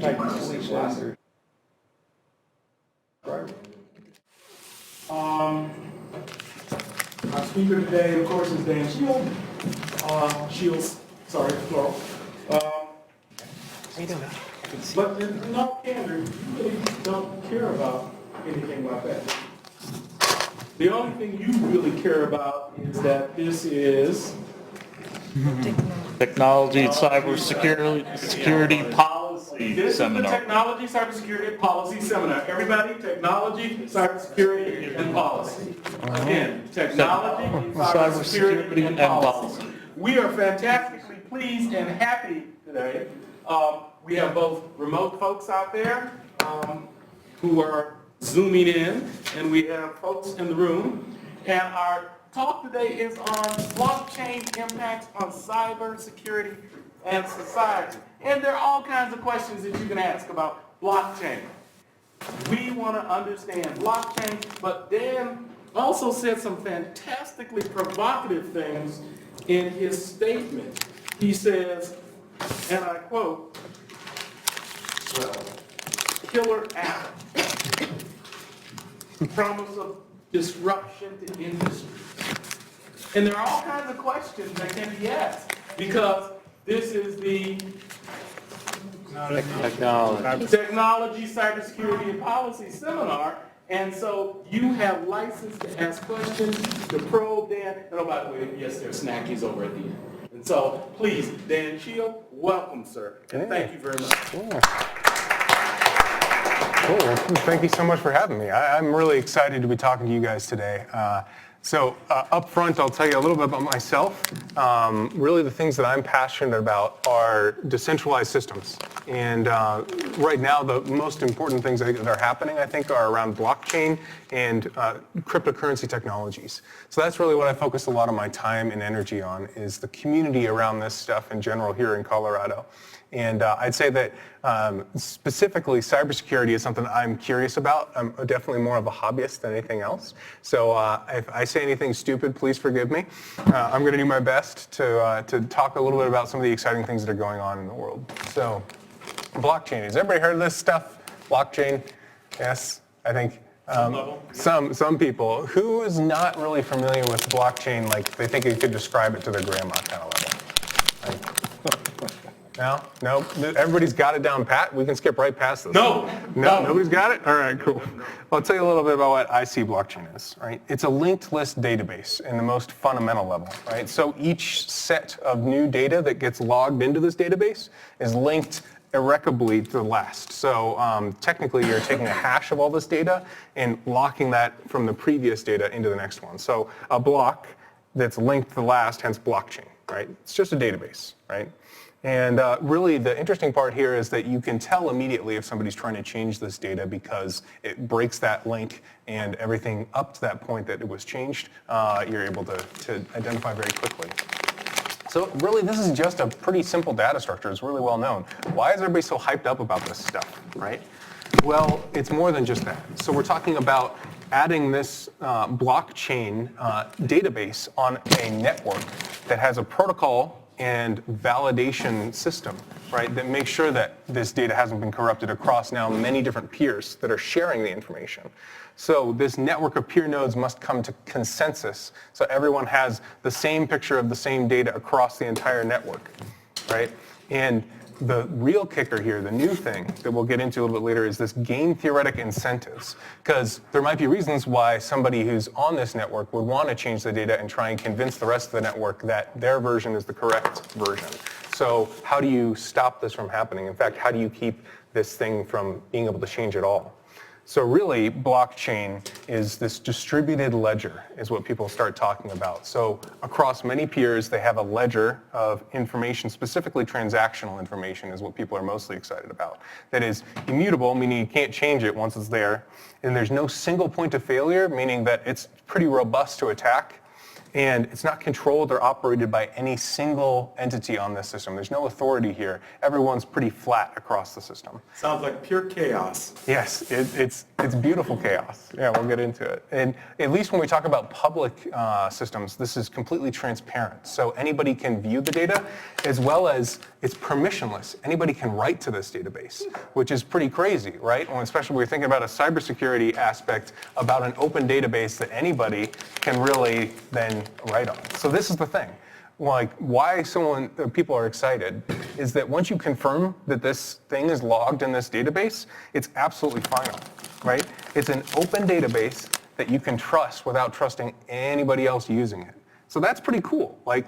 Our speaker today, of course, is Dan Shields, sorry, plural. But in all candor, you really don't care about anything like that. The only thing you really care about is that this is Technology, cybersecurity, policy This seminar. is the Technology, Cybersecurity, Policy Seminar. Everybody, technology, cybersecurity, and policy. Again, technology, cybersecurity, and policy. We are fantastically pleased and happy today. We have both remote folks out there who are zooming in, and we have folks in the room. And our talk today is on blockchain impacts on cybersecurity and society. And there are all kinds of questions that you can ask about blockchain. We want to understand blockchain, but Dan also said some fantastically provocative things in his statement. He says, and I quote, killer app, promise of disruption to industry. And there are all kinds of questions that can be asked because this is the Technology, Cybersecurity, and Policy Seminar. And so you have license to ask questions, to probe Dan. And oh, by the way, yes, there are snackies over at the end. And so please, Dan Shield, welcome, sir. And thank you very much. Cool. Thank you so much for having me. I'm really excited to be talking to you guys today. Up front, I'll tell you a little bit about myself. Really the things that I'm passionate about are decentralized systems. And right now, the most important things that are happening, I think, are around blockchain and cryptocurrency technologies. So that's really what I focus a lot of my time and energy on, is the community around this stuff in general here in Colorado. And I'd say that specifically cybersecurity is something I'm curious about. I'm definitely more of a hobbyist than anything else. So if I say anything stupid, please forgive me. I'm going to do my best to talk a little bit about some of the exciting things that are going on in the world. So blockchain. Has everybody heard of this stuff? Blockchain? Yes, I think. Some people. Who is not really familiar with blockchain, like they think you could describe it to their grandma kind of level? No? No? Everybody's got it down pat? We can skip right past this. No. Nobody's got it? All right, cool. I'll tell you a little bit about what I see blockchain is, right? It's a linked list database in the most fundamental level, right? So each set of new data that gets logged into this database is linked irrevocably to the last. So technically you're taking a hash of all this data and locking that from the previous data into the next one. So a block that's linked to the last, hence blockchain, right? It's just a database, right? And really the interesting part here is that you can tell immediately if somebody's trying to change this data because it breaks that link and everything up to that point that it was changed, you're able to identify very quickly. So really this is just a pretty simple data structure. It's really well known. Why is everybody so hyped up about this stuff, right? Well, it's more than just that. So we're talking about adding this blockchain database on a network that has a protocol and validation system, right, that makes sure that this data hasn't been corrupted across now many different peers that are sharing the information. So this network of peer nodes must come to consensus, so everyone has the same picture of the same data across the entire network, right? And the real kicker here, the new thing that we'll get into a little bit later, is this game theoretic incentives. Because there might be reasons why somebody who's on this network would want to change the data and try and convince the rest of the network that their version is the correct version. So how do you stop this from happening? In fact, how do you keep this thing from being able to change at all? So really, blockchain is this distributed ledger is what people start talking about. So across many peers, they have a ledger of information, specifically transactional information is what people are mostly excited about. That is immutable, meaning you can't change it once it's there. And there's no single point of failure, meaning that it's pretty robust to attack. And it's not controlled or operated by any single entity on this system. There's no authority here. Everyone's pretty flat across the system. Sounds like pure chaos. Yes, it's beautiful chaos. Yeah, we'll get into it. And at least when we talk about public systems, this is completely transparent. So anybody can view the data, as well as it's permissionless. Anybody can write to this database, which is pretty crazy, right? When, especially when we're thinking about a cybersecurity aspect about an open database that anybody can really then write on. So this is the thing. Like, why people are excited is that once you confirm that this thing is logged in this database, it's absolutely final, right? It's an open database that you can trust without trusting anybody else using it. So that's pretty cool. Like,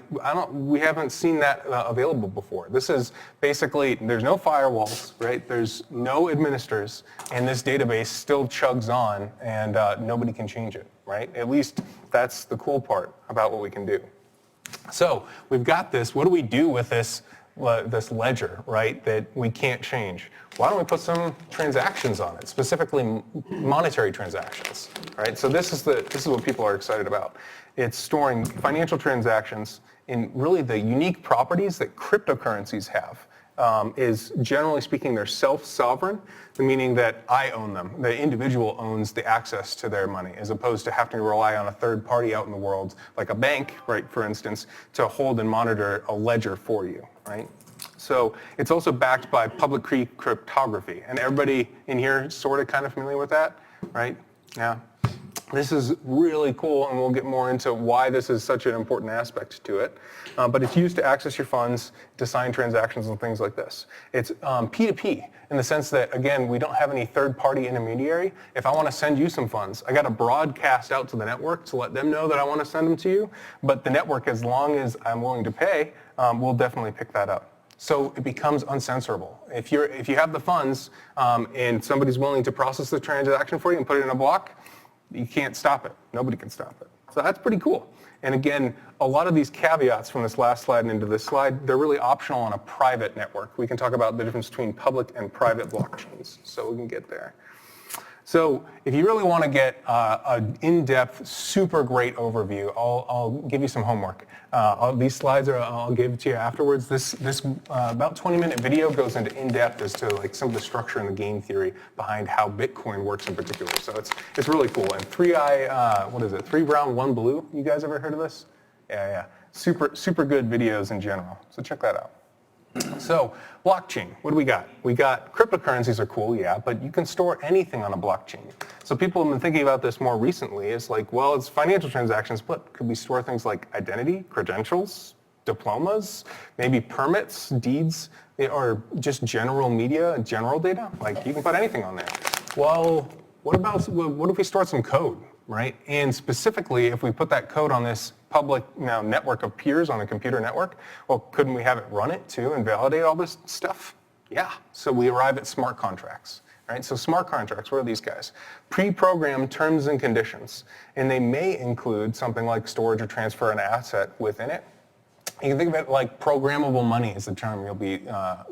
we haven't seen that available before. This is basically, there's no firewalls, right? There's no administrators, and this database still chugs on, and nobody can change it, right? At least that's the cool part about what we can do. So we've got this. What do we do with this ledger, right, that we can't change? Why don't we put some transactions on it, specifically monetary transactions, right? So this is what people are excited about. It's storing financial transactions in really the unique properties that cryptocurrencies have. Is generally speaking, they're self-sovereign, meaning that I own them. The individual owns the access to their money, as opposed to having to rely on a third party out in the world, like a bank, right, for instance, to hold and monitor a ledger for you, right? So it's also backed by public key cryptography. And everybody in here is sort of kind of familiar with that, right? Yeah. This is really cool, and we'll get more into why this is such an important aspect to it. But it's used to access your funds, to sign transactions and things like this. It's P2P in the sense that, again, we don't have any third-party intermediary. If I want to send you some funds, I got to broadcast out to the network to let them know that I want to send them to you. But the network, as long as I'm willing to pay, will definitely pick that up. So it becomes uncensorable. If you have the funds and somebody's willing to process the transaction for you and put it in a block, you can't stop it. Nobody can stop it. So that's pretty cool. And again, a lot of these caveats from this last slide and into this slide, they're really optional on a private network. We can talk about the difference between public and private blockchains, so we can get there. So if you really want to get an in-depth, super great overview, I'll give you some homework. These slides I'll give to you afterwards. This about 20-minute video goes into in-depth as to like some of the structure and the game theory behind how Bitcoin works in particular. So it's really cool. And three brown, one blue. You guys ever heard of this? Yeah. Super good videos in general. So check that out. So blockchain, what do we got? We got cryptocurrencies are cool, yeah, but you can store anything on a blockchain. So people have been thinking about this more recently. It's like, well, it's financial transactions, but could we store things like identity, credentials, diplomas, maybe permits, deeds, or just general media, general data? Like you can put anything on there. Well, what if we store some code, right? And specifically, if we put that code on this public network of peers on a computer network, well, couldn't we have it run it too and validate all this stuff? Yeah, so we arrive at smart contracts, right? So smart contracts, what are these guys? Pre-programmed terms and conditions, and they may include something like storage or transfer an asset within it. You can think of it like programmable money is the term you'll be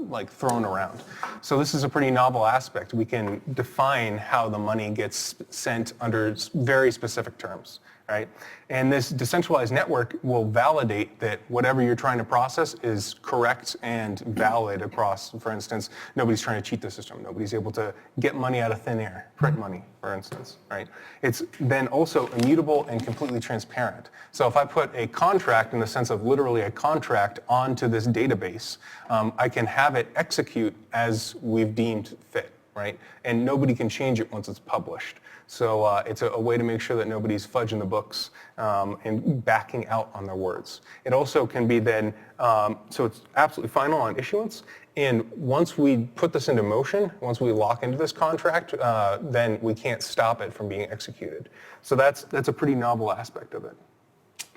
like thrown around. So this is a pretty novel aspect. We can define how the money gets sent under very specific terms, right? And this decentralized network will validate that whatever you're trying to process is correct and valid across, for instance, nobody's trying to cheat the system. Nobody's able to get money out of thin air, print money, for instance, right? It's then also immutable and completely transparent. So if I put a contract in the sense of literally a contract onto this database, I can have it execute as we've deemed fit, right? And nobody can change it once it's published. So it's a way to make sure that nobody's fudging the books and backing out on their words. It also can be then, so it's absolutely final on issuance. And once we put this into motion, once we lock into this contract, then we can't stop it from being executed. So that's a pretty novel aspect of it.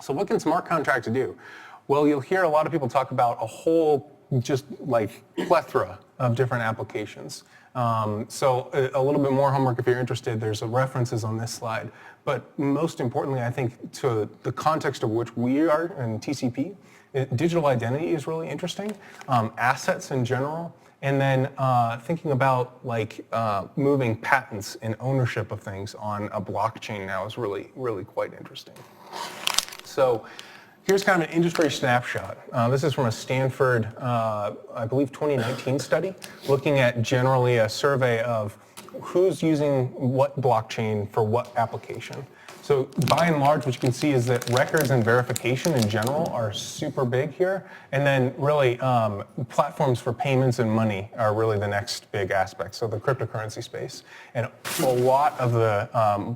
So what can smart contracts do? Well, you'll hear a lot of people talk about a whole just like plethora of different applications. So a little bit more homework if you're interested. There's references on this slide. But most importantly, I think to the context of which we are in TCP, digital identity is really interesting. Assets in general. And then thinking about like moving patents and ownership of things on a blockchain now is really, really quite interesting. So here's kind of an industry snapshot. This is from a Stanford, I believe 2019 study, looking at generally a survey of who's using what blockchain for what application. So by and large, what you can see is that records and verification in general are super big here. And then really platforms for payments and money are really the next big aspect. So the cryptocurrency space. And a lot of the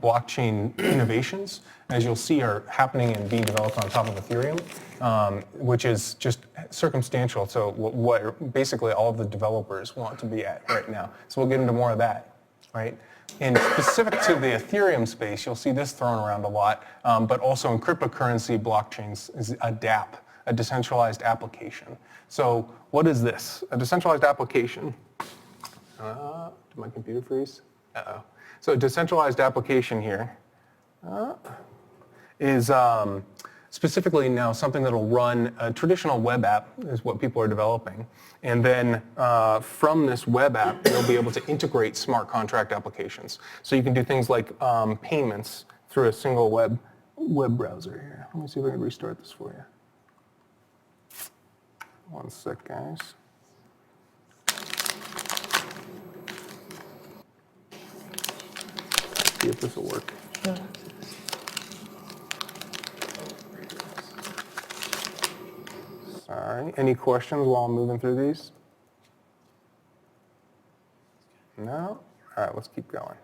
blockchain innovations, as you'll see, are happening and being developed on top of Ethereum, which is just circumstantial to what basically all of the developers want to be at right now. So we'll get into more of that, right? And specific to the Ethereum space, you'll see this thrown around a lot, but also in cryptocurrency blockchains is a DApp, a decentralized application. So what is this? A decentralized application. Did my computer freeze? Uh-oh. So a decentralized application here is specifically now something that'll run a traditional web app is what people are developing. And then from this web app, you'll be able to integrate smart contract applications. So you can do things like payments through a single web browser here. Let me see if I can restart this for you. One sec, guys. See if this will work. Yeah. Sorry. Any questions while I'm moving through these? No? All right, let's keep going.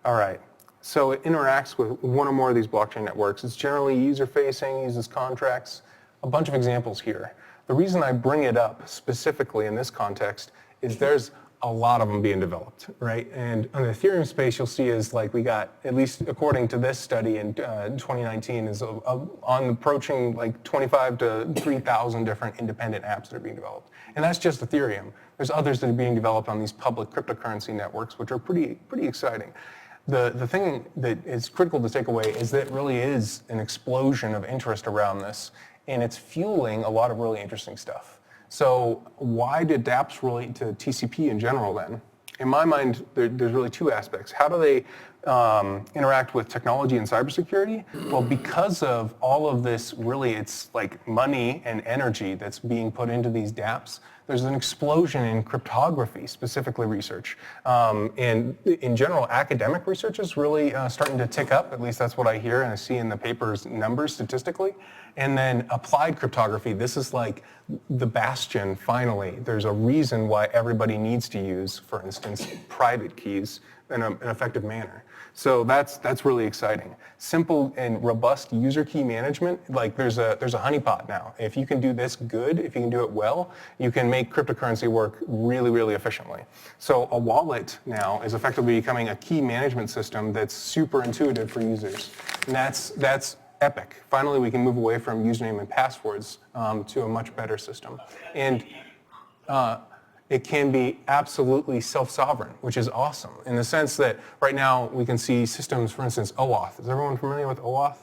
All right. So it interacts with one or more of these blockchain networks. It's generally user-facing, uses contracts. A bunch of examples here. The reason I bring it up specifically in this context is there's a lot of them being developed, right? And on the Ethereum space, you'll see is like we got, at least according to this study in 2019, is on approaching like 25 to 3,000 different independent apps that are being developed. And that's just Ethereum. There's others that are being developed on these public cryptocurrency networks, which are pretty exciting. The thing that is critical to take away is that it really is an explosion of interest around this, and it's fueling a lot of really interesting stuff. So why did dApps relate to TCP in general then? In my mind, there's really two aspects. How do they interact with technology and cybersecurity? Well, because of all of this, really, it's like money and energy that's being put into these dApps. There's an explosion in cryptography, specifically research. And in general, academic research is really starting to tick up. At least that's what I hear and I see in the paper's numbers statistically. And then applied cryptography, this is like the bastion, finally. There's a reason why everybody needs to use, for instance, private keys in an effective manner. So that's really exciting. Simple and robust user key management, like there's a honeypot now. If you can do this good, if you can do it well, you can make cryptocurrency work really, really efficiently. So a wallet now is effectively becoming a key management system that's super intuitive for users. And that's epic. Finally, we can move away from username and passwords to a much better system. And it can be absolutely self-sovereign, which is awesome in the sense that right now we can see systems, for instance, OAuth. Is everyone familiar with OAuth?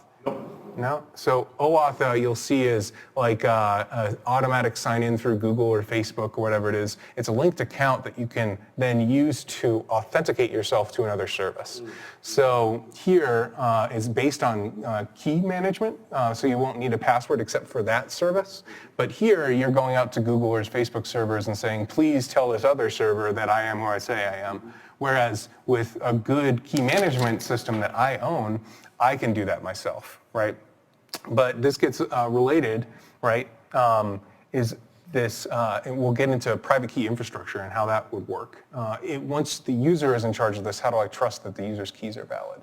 No? So OAuth, you'll see is like automatic sign-in through Google or Facebook or whatever it is. It's a linked account that you can then use to authenticate yourself to another service. So here is based on key management, so you won't need a password except for that service. But here you're going out to Google or Facebook servers and saying, please tell this other server that I am who I say I am. Whereas with a good key management system that I own, I can do that myself, right? But this gets related, right, is this, and we'll get into private key infrastructure and how that would work. Once the user is in charge of this, how do I trust that the user's keys are valid?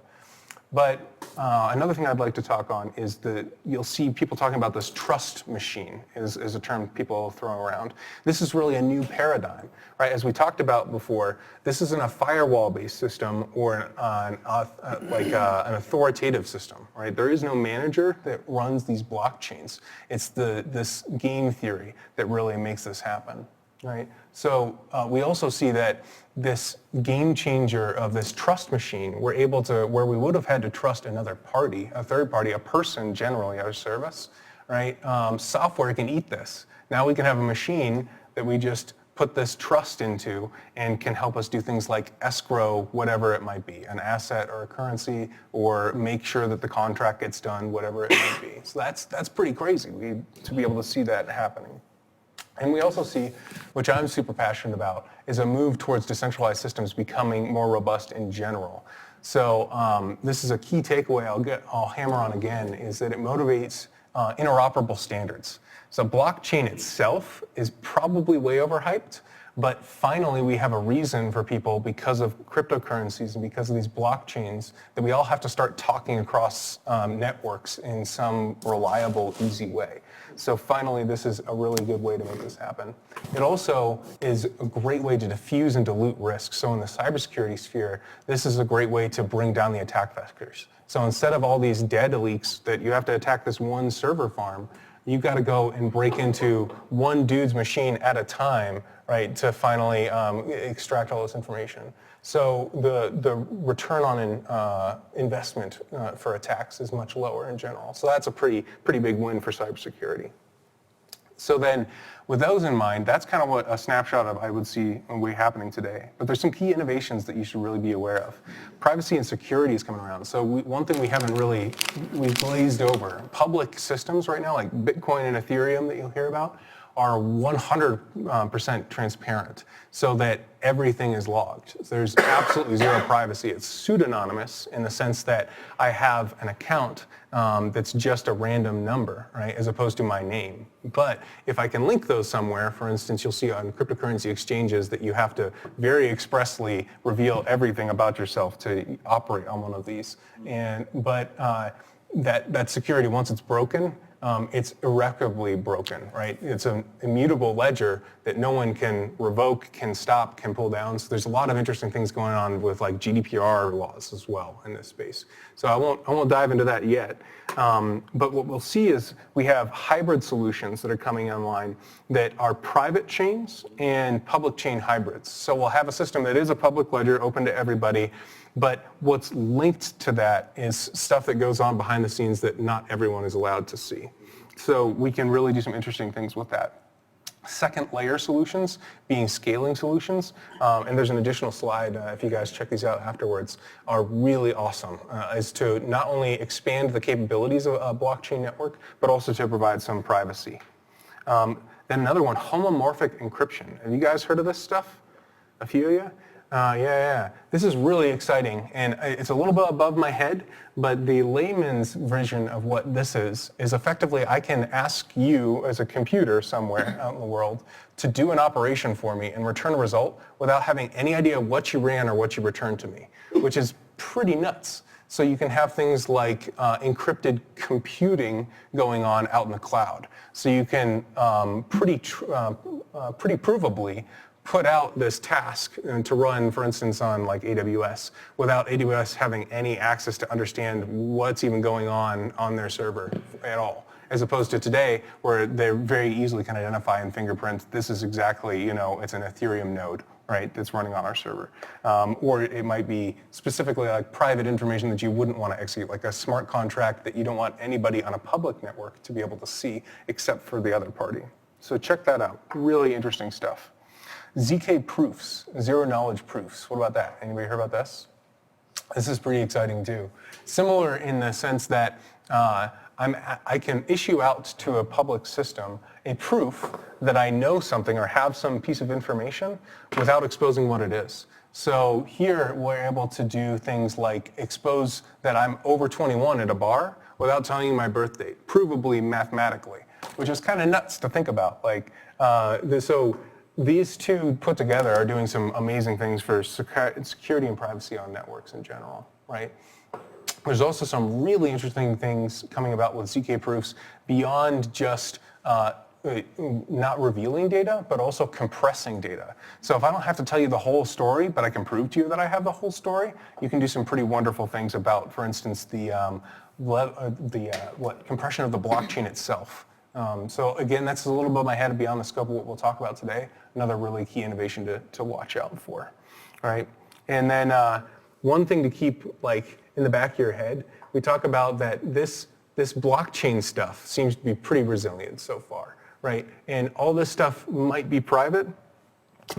But another thing I'd like to talk on is that you'll see people talking about this trust machine is a term people throw around. This is really a new paradigm, right? As we talked about before, this isn't a firewall-based system or an authoritative system, right? There is no manager that runs these blockchains. It's this game theory that really makes this happen. Right? So we also see that this game changer of this trust machine, we're able to, where we would have had to trust another party, a third party, a person generally, our service, right? Software can eat this. Now we can have a machine that we just put this trust into and can help us do things like escrow whatever it might be, an asset or a currency, or make sure that the contract gets done, whatever it might be. So that's pretty crazy to be able to see that happening. And we also see, which I'm super passionate about, is a move towards decentralized systems becoming more robust in general. So this is a key takeaway I'll hammer on again, is that it motivates interoperable standards. So blockchain itself is probably way overhyped, but finally we have a reason for people, because of cryptocurrencies and because of these blockchains, that we all have to start talking across networks in some reliable, easy way. So finally, this is a really good way to make this happen. It also is a great way to diffuse and dilute risk. So in the cybersecurity sphere, this is a great way to bring down the attack vectors. So instead of all these data leaks that you have to attack this one server farm, you've got to go and break into one dude's machine at a time, right, to finally extract all this information. So the return on investment for attacks is much lower in general. So that's a pretty big win for cybersecurity. So then, with those in mind, that's kind of what a snapshot of I would see happening today. But there's some key innovations that you should really be aware of. Privacy and security is coming around. So one thing we've glazed over. Public systems right now, like Bitcoin and Ethereum that you'll hear about, are 100% transparent, so that everything is logged. There's absolutely zero privacy. It's pseudonymous in the sense that I have an account that's just a random number, right, as opposed to my name. But if I can link those somewhere, for instance, you'll see on cryptocurrency exchanges that you have to very expressly reveal everything about yourself to operate on one of these. But that security, once it's broken, it's irreparably broken, right? It's an immutable ledger that no one can revoke, can stop, can pull down. So there's a lot of interesting things going on with like GDPR laws as well in this space. So I won't dive into that yet. But what we'll see is we have hybrid solutions that are coming online that are private chains and public chain hybrids. So we'll have a system that is a public ledger open to everybody, but what's linked to that is stuff that goes on behind the scenes that not everyone is allowed to see. So we can really do some interesting things with that. Second layer solutions being scaling solutions, and there's an additional slide, if you guys check these out afterwards, are really awesome, is to not only expand the capabilities of a blockchain network, but also to provide some privacy. Then another one, homomorphic encryption. Have you guys heard of this stuff? A few of you? Yeah. This is really exciting, and it's a little bit above my head, but the layman's version of what this is effectively I can ask you as a computer somewhere out in the world to do an operation for me and return a result without having any idea what you ran or what you returned to me, which is pretty nuts. So you can have things like encrypted computing going on out in the cloud. So you can pretty provably put out this task to run, for instance, on like AWS without AWS having any access to understand what's even going on their server at all. As opposed to today, where they very easily can identify and fingerprint, this is exactly, it's an Ethereum node, right, that's running on our server. Or it might be specifically like private information that you wouldn't want to execute, like a smart contract that you don't want anybody on a public network to be able to see except for the other party. So check that out. Really interesting stuff. ZK proofs, zero knowledge proofs. What about that? Anybody heard about this? This is pretty exciting too. Similar in the sense that I can issue out to a public system a proof that I know something or have some piece of information without exposing what it is. So here we're able to do things like expose that I'm over 21 at a bar without telling you my birth date, provably mathematically, which is kind of nuts to think about. So these two put together are doing some amazing things for security and privacy on networks in general, right? There's also some really interesting things coming about with ZK proofs beyond just not revealing data, but also compressing data. So if I don't have to tell you the whole story, but I can prove to you that I have the whole story, you can do some pretty wonderful things about, for instance, the compression of the blockchain itself. So again, that's a little above my head beyond the scope of what we'll talk about today. Another really key innovation to watch out for, all right? And then one thing to keep in the back of your head, we talk about that this blockchain stuff seems to be pretty resilient so far, right? And all this stuff might be private,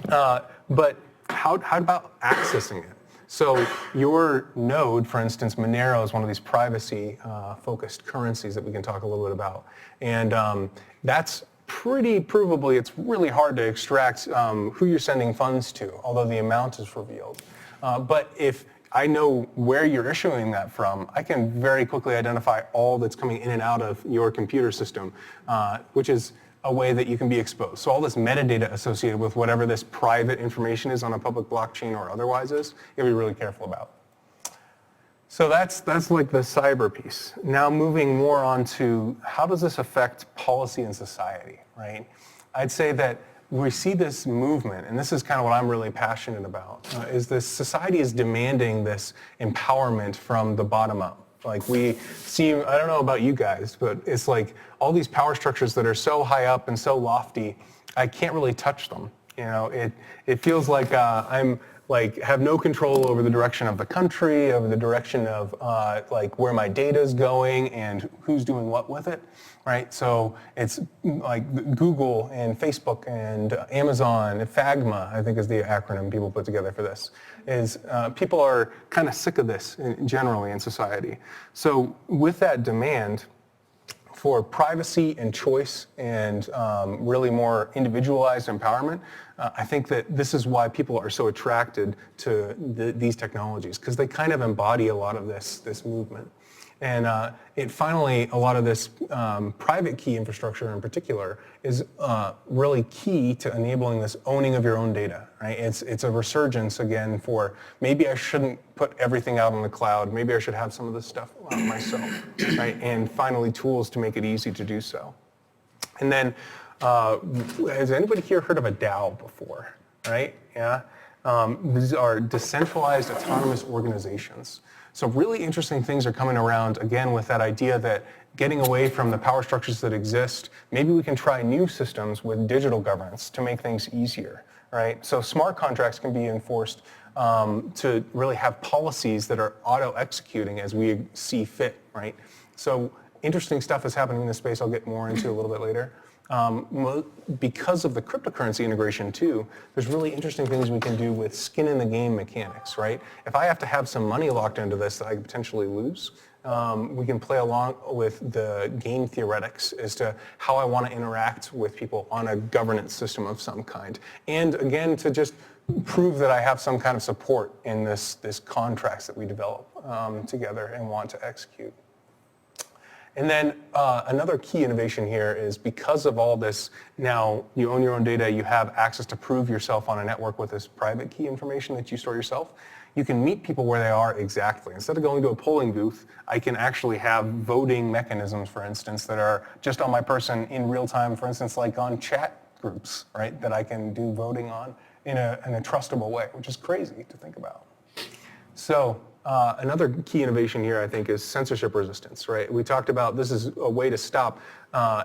But how about accessing it? So your node, for instance, Monero is one of these privacy-focused currencies that we can talk a little bit about. And that's pretty provably, it's really hard to extract who you're sending funds to, although the amount is revealed. But if I know where you're issuing that from, I can very quickly identify all that's coming in and out of your computer system, which is a way that you can be exposed. So all this metadata associated with whatever this private information is on a public blockchain or otherwise is, you have to be really careful about. So that's like the cyber piece. Now moving more on to how does this affect policy and society, right? I'd say that we see this movement, and this is kind of what I'm really passionate about, is this society is demanding this empowerment from the bottom up. Like we see, I don't know about you guys, but it's like all these power structures that are so high up and so lofty, I can't really touch them. You know, it feels like I'm like have no control over the direction of the country, over the direction of like where my data is going and who's doing what with it, right? So it's like Google and Facebook and Amazon, FAGMA, I think is the acronym people put together for this, is people are kind of sick of this generally in society. So with that demand for privacy and choice and really more individualized empowerment, I think that this is why people are so attracted to these technologies, because they kind of embody a lot of this movement. And it finally, a lot of this private key infrastructure in particular is really key to enabling this owning of your own data, right? It's a resurgence again for maybe I shouldn't put everything out on the cloud, maybe I should have some of this stuff myself, right? And finally tools to make it easy to do so. And then, has anybody here heard of a DAO before, right? Yeah. These are decentralized autonomous organizations. So really interesting things are coming around, again, with that idea that getting away from the power structures that exist, maybe we can try new systems with digital governance to make things easier, right? So smart contracts can be enforced to really have policies that are auto-executing as we see fit, right? So interesting stuff is happening in this space I'll get more into a little bit later. Because of the cryptocurrency integration too, there's really interesting things we can do with skin in the game mechanics, right? If I have to have some money locked into this that I could potentially lose, we can play along with the game theoretics as to how I want to interact with people on a governance system of some kind. And again, to just prove that I have some kind of support in this contracts that we develop together and want to execute. And then another key innovation here is because of all this, now you own your own data, you have access to prove yourself on a network with this private key information that you store yourself, you can meet people where they are exactly. Instead of going to a polling booth, I can actually have voting mechanisms, for instance, that are just on my person in real time, for instance, like on chat groups, right, that I can do voting on in a trustable way, which is crazy to think about. So another key innovation here, I think, is censorship resistance, right? We talked about this is a way to stop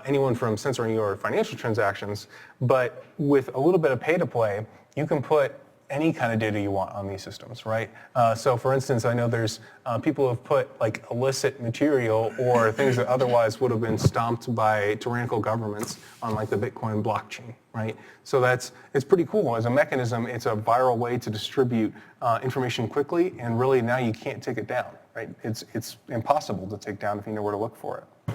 anyone from censoring your financial transactions, but with a little bit of pay to play, you can put any kind of data you want on these systems, right? So for instance, I know there's people who have put like illicit material or things that otherwise would have been stomped by tyrannical governments on like the Bitcoin blockchain, right? So it's pretty cool. As a mechanism, it's a viral way to distribute information quickly, and really now you can't take it down, right? It's impossible to take down if you know where to look for it.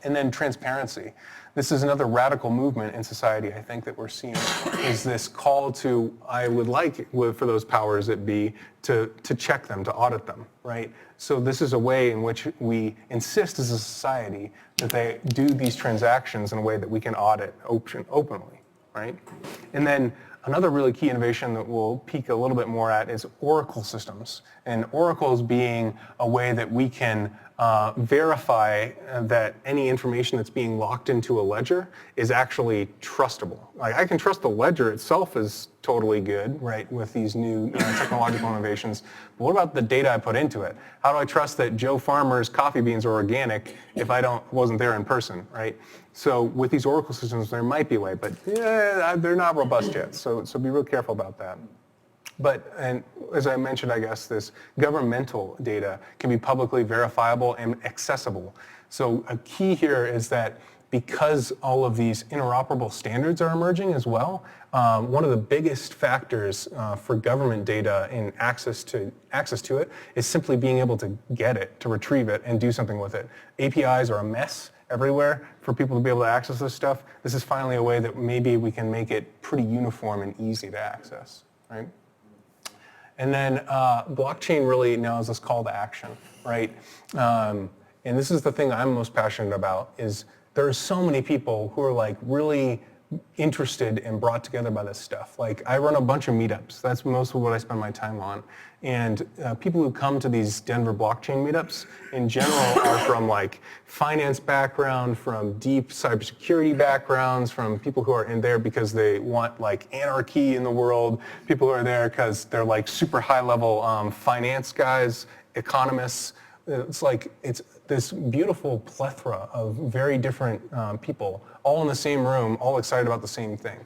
And then transparency. This is another radical movement in society, I think, that we're seeing, is this call to, I would like for those powers that be to check them, to audit them, right? So this is a way in which we insist as a society that they do these transactions in a way that we can audit openly, right? And then another really key innovation that we'll peek a little bit more at is oracle systems. And oracles being a way that we can verify that any information that's being locked into a ledger is actually trustable. Like I can trust the ledger itself is totally good, right, with these new technological innovations. But what about the data I put into it? How do I trust that Joe Farmer's coffee beans are organic if I wasn't there in person, right? So with these oracle systems, there might be a way, but they're not robust yet. So be real careful about that. But, and as I mentioned, I guess, this governmental data can be publicly verifiable and accessible. So a key here is that because all of these interoperable standards are emerging as well, one of the biggest factors for government data and access to it is simply being able to get it, to retrieve it, and do something with it. APIs are a mess everywhere for people to be able to access this stuff. This is finally a way that maybe we can make it pretty uniform and easy to access, right? And then blockchain really now is this call to action, right? And this is the thing I'm most passionate about is there are so many people who are like really interested and brought together by this stuff. Like I run a bunch of meetups. That's most of what I spend my time on. And people who come to these Denver blockchain meetups in general are from like finance background, from deep cybersecurity backgrounds, from people who are in there because they want like anarchy in the world, people who are there because they're like super high level finance guys, economists. It's like, it's this beautiful plethora of very different people, all in the same room, all excited about the same thing.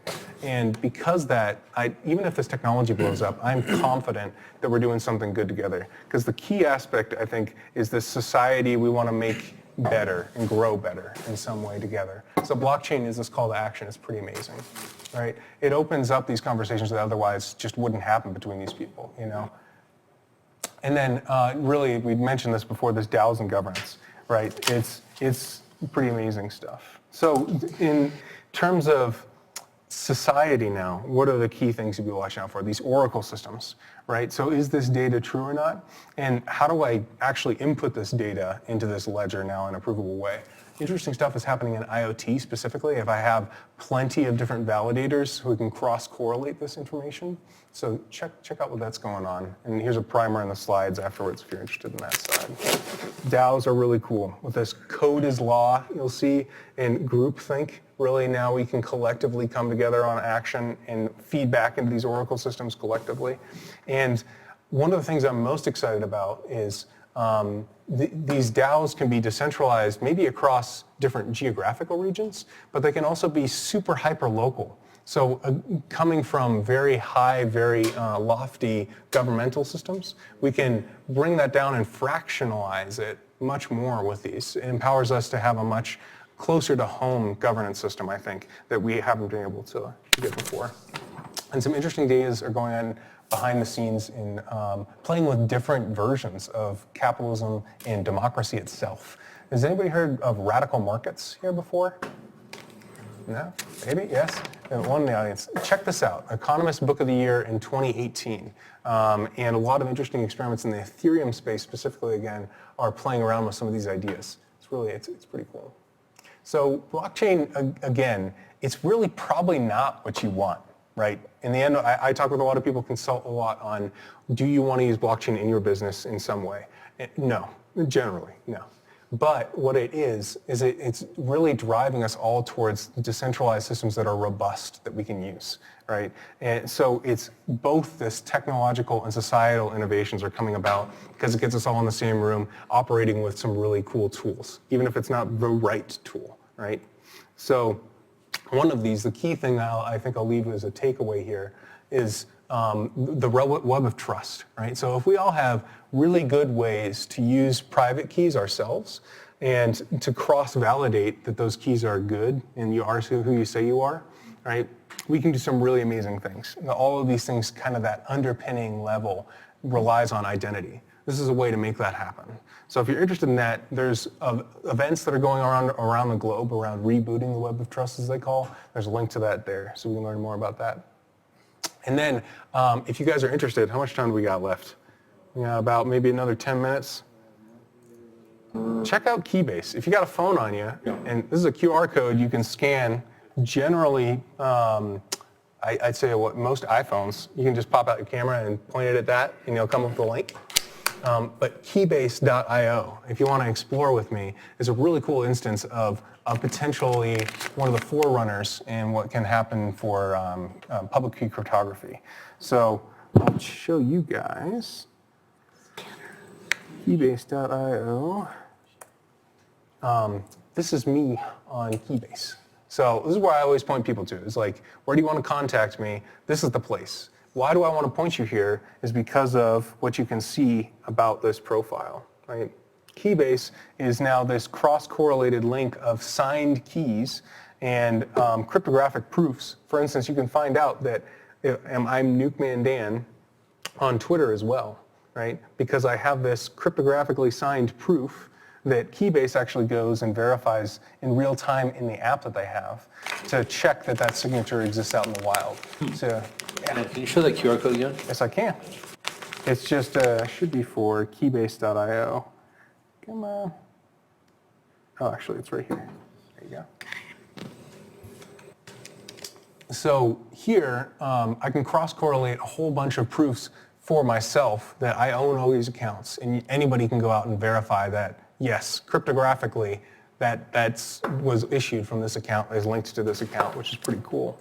And because that, even if this technology blows up, I'm confident that we're doing something good together. Because the key aspect, I think, is this society we want to make better and grow better in some way together. So blockchain is this call to action. It's pretty amazing, right? It opens up these conversations that otherwise just wouldn't happen between these people, you know? And then really, we mentioned this before, this DAOs and governance, right? It's pretty amazing stuff. So in terms of society now, what are the key things you'd be watching out for? These oracle systems, right? So is this data true or not? And how do I actually input this data into this ledger now in a provable way? Interesting stuff is happening in IoT specifically. If I have plenty of different validators who can cross-correlate this information. So check out what that's going on. And here's a primer in the slides afterwards if you're interested in that side. DAOs are really cool. With this code is law, you'll see, and groupthink, really now we can collectively come together on action and feed back into these oracle systems collectively. And one of the things I'm most excited about is these DAOs can be decentralized maybe across different geographical regions, but they can also be super hyper-local. So coming from very high, very lofty governmental systems, we can bring that down and fractionalize it much more with these. It empowers us to have a much closer to home governance system, I think, that we haven't been able to get before. And some interesting days are going on behind the scenes in playing with different versions of capitalism and democracy itself. Has anybody heard of radical markets here before? No? Maybe? Yes? One in the audience. Check this out. Economist Book of the Year in 2018. And a lot of interesting experiments in the Ethereum space specifically, again, are playing around with some of these ideas. It's pretty cool. So blockchain, again, it's really probably not what you want, right? In the end, I talk with a lot of people, consult a lot on, do you want to use blockchain in your business in some way? No, generally, no. But what it is it's really driving us all towards decentralized systems that are robust, that we can use, right? And so it's both this technological and societal innovations are coming about because it gets us all in the same room operating with some really cool tools, even if it's not the right tool, right? So one of these, the key thing I think I'll leave as a takeaway here is the web of trust, right? So if we all have really good ways to use private keys ourselves and to cross-validate that those keys are good and you are who you say you are, right? We can do some really amazing things. All of these things, kind of that underpinning level, relies on identity. This is a way to make that happen. So if you're interested in that, there's events that are going around the globe around rebooting the web of trust, as they call. There's a link to that there, so we can learn more about that. And then, if you guys are interested, how much time do we got left? Yeah, about maybe another 10 minutes. Check out Keybase. If you got a phone on you, and this is a QR code you can scan, generally, I'd say most iPhones, you can just pop out your camera and point it at that, and you'll come up with a link. But Keybase.io, if you want to explore with me, is a really cool instance of potentially one of the forerunners in what can happen for public key cryptography. So I'll show you guys Keybase.io. This is me on Keybase. So this is where I always point people to. It's like, where do you want to contact me? This is the place. Why do I want to point you here is because of what you can see about this profile, right? Keybase is now this cross-correlated link of signed keys and cryptographic proofs. For instance, you can find out that I'm Nukeman Dan on Twitter as well, right? Because I have this cryptographically signed proof that Keybase actually goes and verifies in real time in the app that they have to check that that signature exists out in the wild. So, yeah. Can you show that QR code again? Yes, I can. It's just, should be for keybase.io. Come on. Oh, actually, it's right here. There you go. So here, I can cross-correlate a whole bunch of proofs for myself that I own all these accounts. And anybody can go out and verify that, yes, cryptographically, that was issued from this account, is linked to this account, which is pretty cool.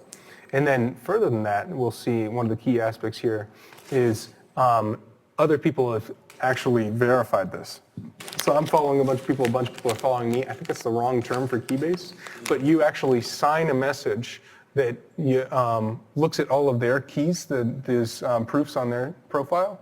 And then further than that, we'll see one of the key aspects here is other people have actually verified this. So I'm following a bunch of people are following me. I think that's the wrong term for Keybase, but you actually sign a message that looks at all of their keys, these proofs on their profile,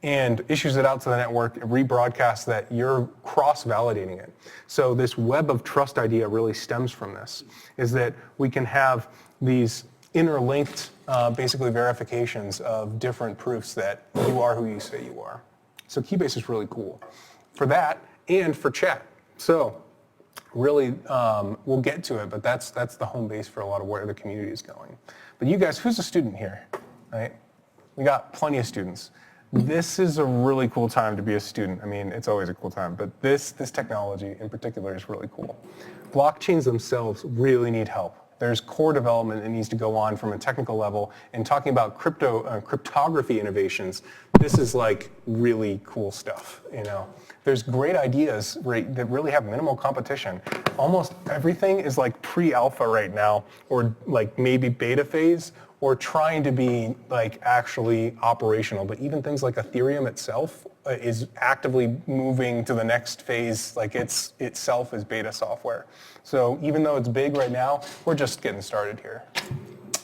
and issues it out to the network, rebroadcasts that you're cross-validating it. So this web of trust idea really stems from this, is that we can have these interlinked, basically verifications of different proofs that you are who you say you are. So Keybase is really cool for that and for chat. So really, we'll get to it, but that's the home base for a lot of where the community is going. But you guys, who's a student here, right? We got plenty of students. This is a really cool time to be a student. I mean, it's always a cool time, but this technology in particular is really cool. Blockchains themselves really need help. There's core development that needs to go on from a technical level, and talking about cryptography innovations, this is like really cool stuff, you know. There's great ideas that really have minimal competition. Almost everything is like pre-alpha right now, or like maybe beta phase, or trying to be like actually operational. But even things like Ethereum itself is actively moving to the next phase, like itself is beta software. So even though it's big right now, we're just getting started here.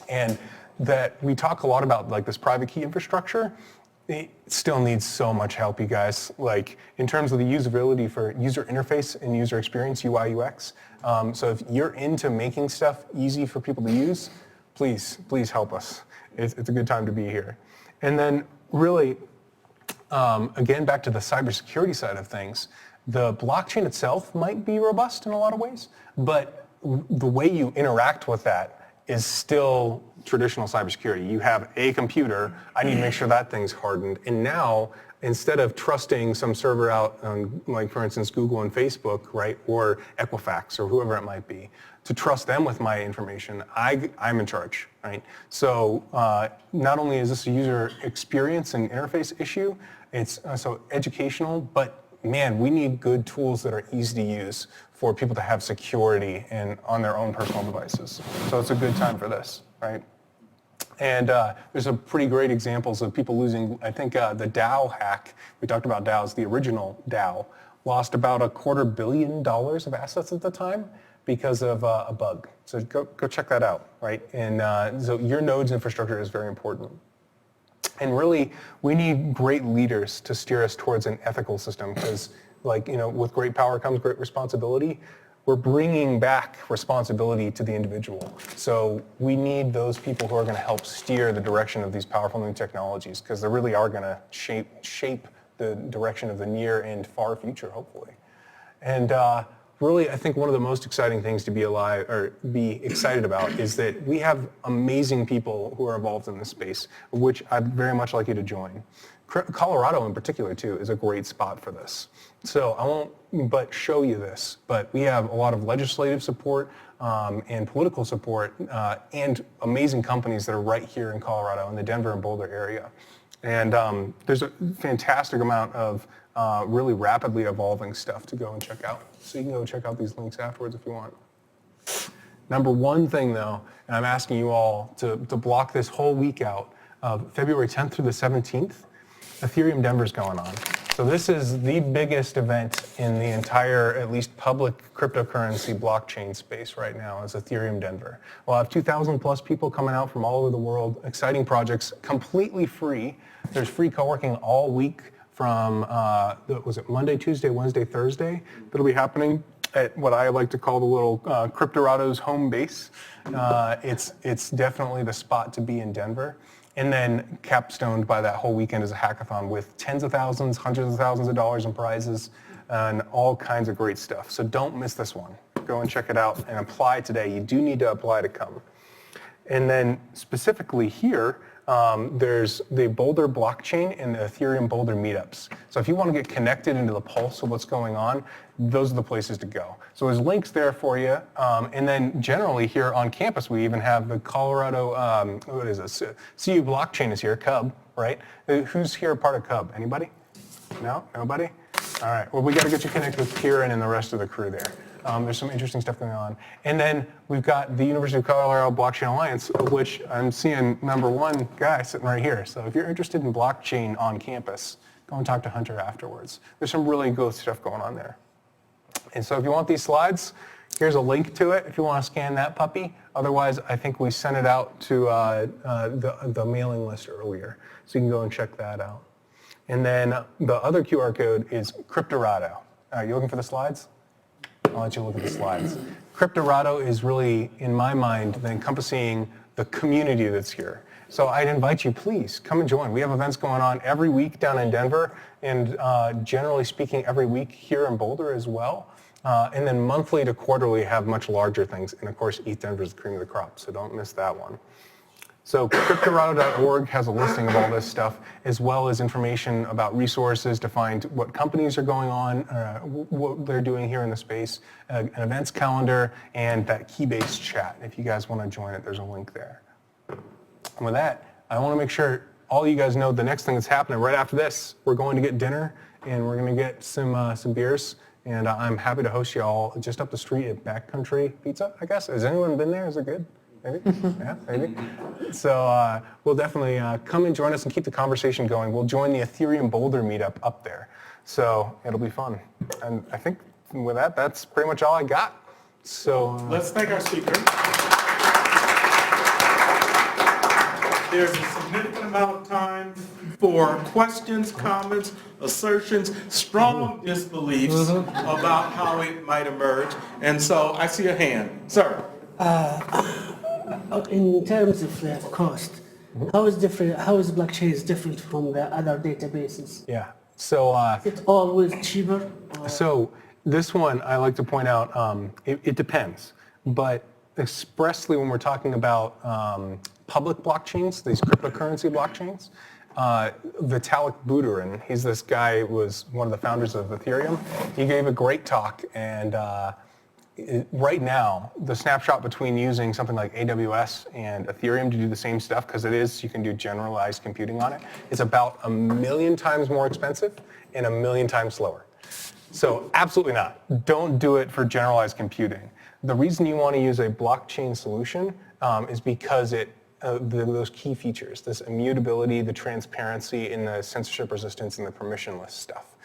And that we talk a lot about like this private key infrastructure, it still needs so much help, you guys. Like in terms of the usability for user interface and user experience, UI, UX. So if you're into making stuff easy for people to use, please help us. It's a good time to be here. And then really, again, back to the cybersecurity side of things, the blockchain itself might be robust in a lot of ways, but the way you interact with that is still traditional cybersecurity. You have a computer, I need to make sure that thing's hardened. And now, instead of trusting some server out on, like for instance, Google and Facebook, right, or Equifax or whoever it might be, to trust them with my information, I'm in charge, right? So not only is this a user experience and interface issue, it's also educational, but man, we need good tools that are easy to use for people to have security and on their own personal devices. So it's a good time for this, right? And there's some pretty great examples of people losing, I think the DAO hack, we talked about DAOs, the original DAO, lost about $250 million of assets at the time because of a bug. So go check that out, right? And so your node's infrastructure is very important. And really, we need great leaders to steer us towards an ethical system because, like, you know, with great power comes great responsibility. We're bringing back responsibility to the individual. So we need those people who are going to help steer the direction of these powerful new technologies because they really are going to shape the direction of the near and far future, hopefully. And really, I think one of the most exciting things to be alive or be excited about is that we have amazing people who are involved in this space, which I'd very much like you to join. Colorado in particular, too, is a great spot for this. So I won't but show you this, but we have a lot of legislative support and political support and amazing companies that are right here in Colorado in the Denver and Boulder area. And there's a fantastic amount of really rapidly evolving stuff to go and check out. So you can go check out these links afterwards if you want. Number one thing though, and I'm asking you all to block this whole week out, February 10th through the 17th, Ethereum Denver is going on. So this is the biggest event in the entire, at least public cryptocurrency blockchain space right now is Ethereum Denver. We'll have 2,000 plus people coming out from all over the world, exciting projects, completely free. There's free co-working all week from, was it Monday, Tuesday, Wednesday, Thursday, that'll be happening at what I like to call the little Cryptorado's home base. It's definitely the spot to be in Denver. And then capstoned by that whole weekend is a hackathon with tens of thousands, hundreds of thousands of dollars in prizes and all kinds of great stuff. So don't miss this one. Go and check it out and apply today. You do need to apply to come. And then specifically here, there's the Boulder Blockchain and the Ethereum Boulder meetups. So if you want to get connected into the pulse of what's going on, those are the places to go. So there's links there for you. And then generally here on campus, we even have the Colorado, what is this? CU Blockchain is here, Cub, right? Who's here part of Cub? Anybody? No? Nobody? All right. Well, we got to get you connected with Kieran and the rest of the crew there. There's some interesting stuff going on. And then we've got the University of Colorado Blockchain Alliance, of which I'm seeing #1 guy sitting right here. So if you're interested in blockchain on campus, go and talk to Hunter afterwards. There's some really good stuff going on there. And so if you want these slides, here's a link to it if you want to scan that puppy. Otherwise, I think we sent it out to the mailing list earlier. So you can go and check that out. And then the other QR code is Cryptorado. You looking for the slides? I'll let you look at the slides. Cryptorado is really, in my mind, encompassing the community that's here. So I'd invite you, please, come and join. We have events going on every week down in Denver, and generally speaking, every week here in Boulder as well. And then monthly to quarterly have much larger things. And of course, ETH Denver is the cream of the crop, so don't miss that one. So cryptorado.org has a listing of all this stuff, as well as information about resources to find what companies are going on, what they're doing here in the space, an events calendar, and that Keybase chat. If you guys want to join it, there's a link there. And with that, I want to make sure all you guys know the next thing that's happening right after this. We're going to get dinner, and we're going to get some beers, and I'm happy to host you all just up the street at Backcountry Pizza, I guess. Has anyone been there? Is it good? Maybe? Yeah, maybe. So we'll definitely come and join us and keep the conversation going. We'll join the Ethereum Boulder meetup up there. So it'll be fun. And I think with that, that's pretty much all I got. So let's thank our speaker. There's a significant amount of time for questions, comments, assertions, strong disbeliefs about how it might emerge. And so I see a hand. Sir. In terms of cost, how is blockchain is different from the other databases? Yeah. So Is it always cheaper? So this one, I like to point out, it depends. But expressly when we're talking about public blockchains, these cryptocurrency blockchains, Vitalik Buterin, he's this guy who was one of the founders of Ethereum. He gave a great talk, and right now, the snapshot between using something like AWS and Ethereum to do the same stuff, because you can do generalized computing on it, is about 1 million times more expensive and 1 million times slower. So absolutely not. Don't do it for generalized computing. The reason you want to use a blockchain solution is because those key features, this immutability, the transparency, and the censorship resistance, and the permissionless stuff.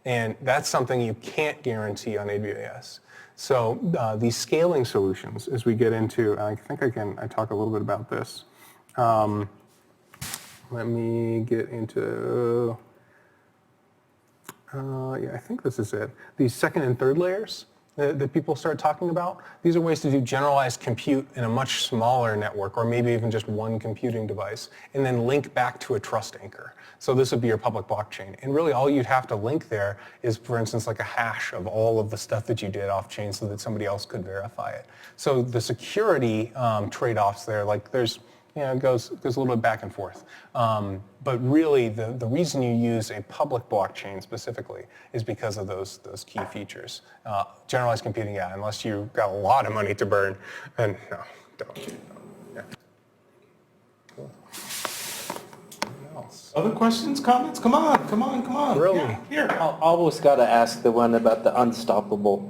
And that's something you can't guarantee on AWS. So these scaling solutions, as we get into, I think I talk a little bit about this. Let me get into, yeah, I think this is it. These second and third layers that people start talking about, these are ways to do generalized compute in a much smaller network, or maybe even just one computing device, and then link back to a trust anchor. So this would be your public blockchain. And really all you'd have to link there is, for instance, like a hash of all of the stuff that you did off chain so that somebody else could verify it. So the security trade-offs there, like it goes a little bit back and forth. But really the reason you use a public blockchain specifically is because of those key features. Generalized computing, yeah, unless you've got a lot of money to burn, and no, don't. Yeah. Cool. Other questions, comments? Come on. Really? Yeah, here. I always got to ask the one about the unstoppable.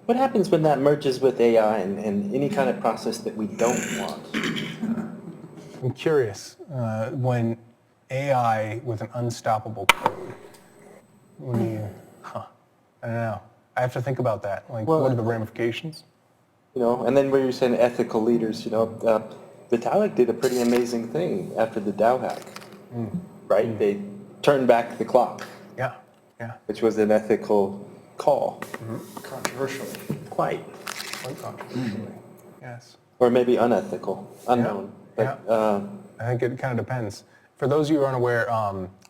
What happens when that merges with AI and any kind of process that we don't want? I'm curious, when AI with an unstoppable code, what do you, I don't know. I have to think about that. Like, what are the ramifications? And then where you're saying ethical leaders, Vitalik did a pretty amazing thing after the DAO hack, right? They turned back the clock. Yeah. which was an ethical call. Controversial. Quite. Quite controversially. Yes. Or maybe unethical, unknown. Yeah. But, I think it kind of depends. For those of you who aren't aware,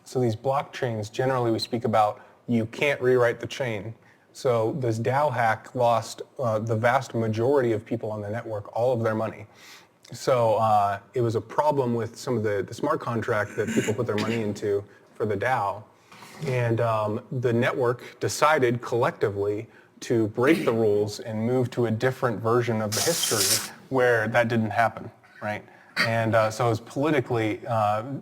so these blockchains, generally we speak about you can't rewrite the chain. So this DAO hack lost the vast majority of people on the network all of their money. So it was a problem with some of the smart contract that people put their money into for the DAO. And the network decided collectively to break the rules and move to a different version of the history where that didn't happen, right? And so it's politically,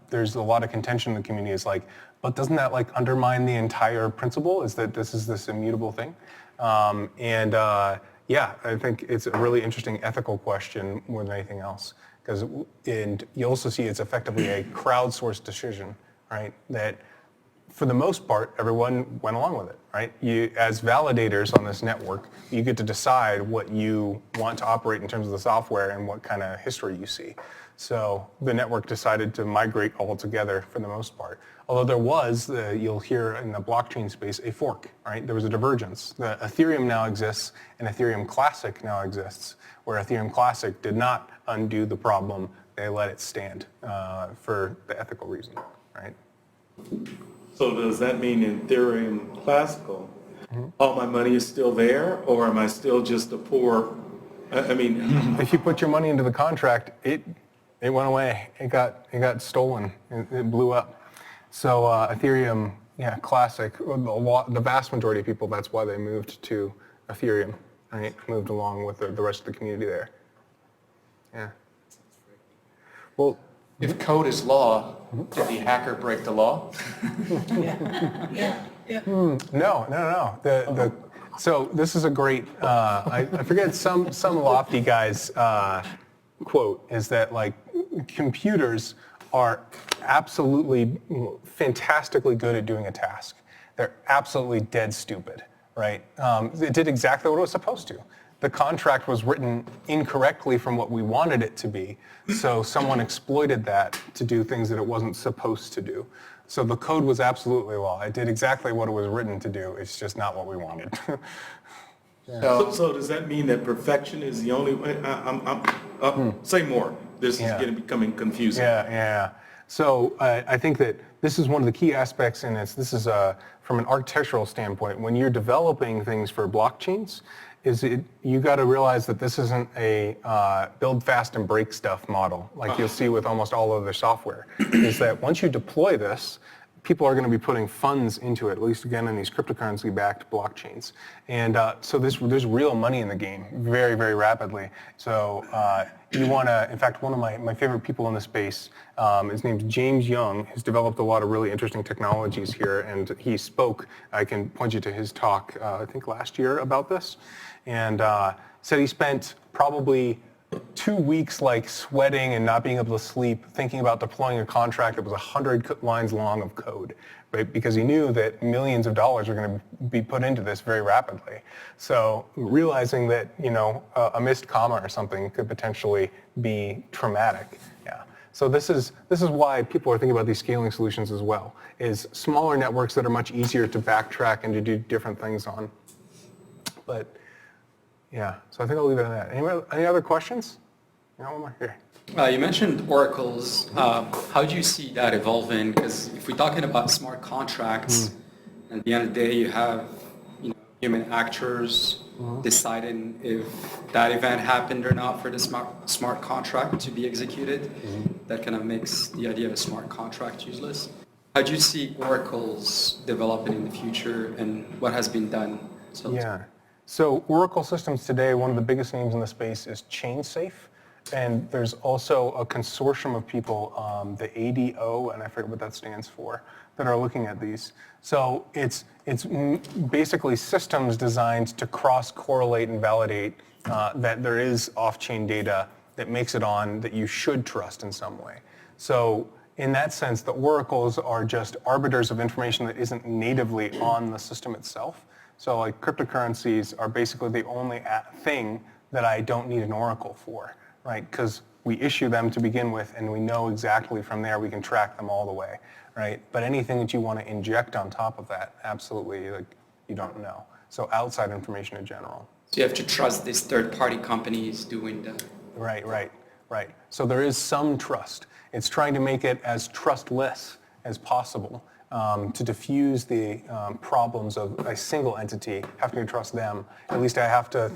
there's a lot of contention in the community. It's like, but doesn't that like undermine the entire principle? Is that this is this immutable thing? Yeah, I think it's a really interesting ethical question more than anything else. And you also see it's effectively a crowdsourced decision, right? That for the most part, everyone went along with it, right? You, as validators on this network, you get to decide what you want to operate in terms of the software and what kind of history you see. So the network decided to migrate all together for the most part. Although there was, you'll hear in the blockchain space, a fork, right? There was a divergence. The Ethereum now exists and Ethereum Classic now exists, where Ethereum Classic did not undo the problem. They let it stand for the ethical reason, right? So does that mean in Ethereum Classical, all my money is still there, or am I still just a poor, I mean... If you put your money into the contract, it went away. It got stolen. It blew up. So Ethereum, yeah, Classic, the vast majority of people, that's why they moved to Ethereum, right? Moved along with the rest of the community there. Yeah. Well, If code is law, did the hacker break the law? No. So this is a great, I forget some lofty guy's quote is that like computers are absolutely fantastically good at doing a task. They're absolutely dead stupid, right? It did exactly what it was supposed to. The contract was written incorrectly from what we wanted it to be, so someone exploited that to do things that it wasn't supposed to do. So the code was absolutely law. It did exactly what it was written to do. It's just not what we wanted. So does that mean that perfection is the only way? Say more. This is becoming confusing. Yeah. So I think that this is one of the key aspects, and this is from an architectural standpoint. When you're developing things for blockchains, you got to realize that this isn't a build fast and break stuff model like you'll see with almost all other software. Is that once you deploy this, people are going to be putting funds into it, at least again in these cryptocurrency-backed blockchains. And so there's real money in the game very, very rapidly. So you want to, in fact, one of my favorite people in the space, his name's James Young, has developed a lot of really interesting technologies here, and he spoke, I can point you to his talk, I think last year about this, and said he spent probably 2 weeks like sweating and not being able to sleep, thinking about deploying a contract that was 100 lines long of code, right? Because he knew that millions of dollars are going to be put into this very rapidly. So realizing that, a missed comma or something could potentially be traumatic. Yeah. So this is why people are thinking about these scaling solutions as well, is smaller networks that are much easier to backtrack and to do different things on. But yeah, so I think I'll leave it at that. Any other questions? One more here. You mentioned oracles. How do you see that evolving? Because if we're talking about smart contracts, at the end of the day, you have human actors deciding if that event happened or not for the smart contract to be executed. That kind of makes the idea of a smart contract useless. How do you see oracles developing in the future, and what has been done? So Oracle systems today, one of the biggest names in the space is ChainSafe. And there's also a consortium of people, the ADO, and I forget what that stands for, that are looking at these. So it's basically systems designed to cross-correlate and validate that there is off-chain data that makes it on that you should trust in some way. So in that sense, the oracles are just arbiters of information that isn't natively on the system itself. So like cryptocurrencies are basically the only thing that I don't need an oracle for, right? Because We issue them to begin with, and we know exactly from there we can track them all the way, right? But anything that you want to inject on top of that, absolutely, like, you don't know. So outside information in general. So you have to trust these third-party companies doing the... Right. So there is some trust. It's trying to make it as trustless as possible to diffuse the problems of a single entity having to trust them. At least I have to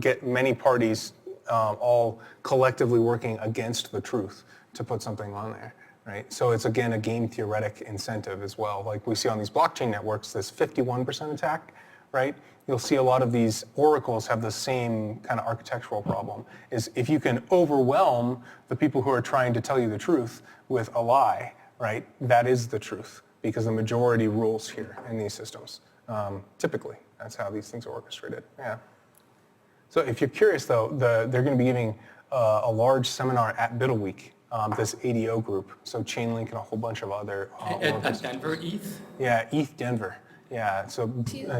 get many parties all collectively working against the truth to put something on there, right? So it's, again, a game theoretic incentive as well. Like we see on these blockchain networks, this 51% attack, right? You'll see a lot of these oracles have the same kind of architectural problem, is if you can overwhelm the people who are trying to tell you the truth with a lie, right? That is the truth, because the majority rules here in these systems. Typically, that's how these things are orchestrated, yeah. So if you're curious, though, they're going to be giving a large seminar at Biddle Week, this ADO group, so Chainlink and a whole bunch of other... At Denver, ETH? Yeah, ETH Denver. Yeah, so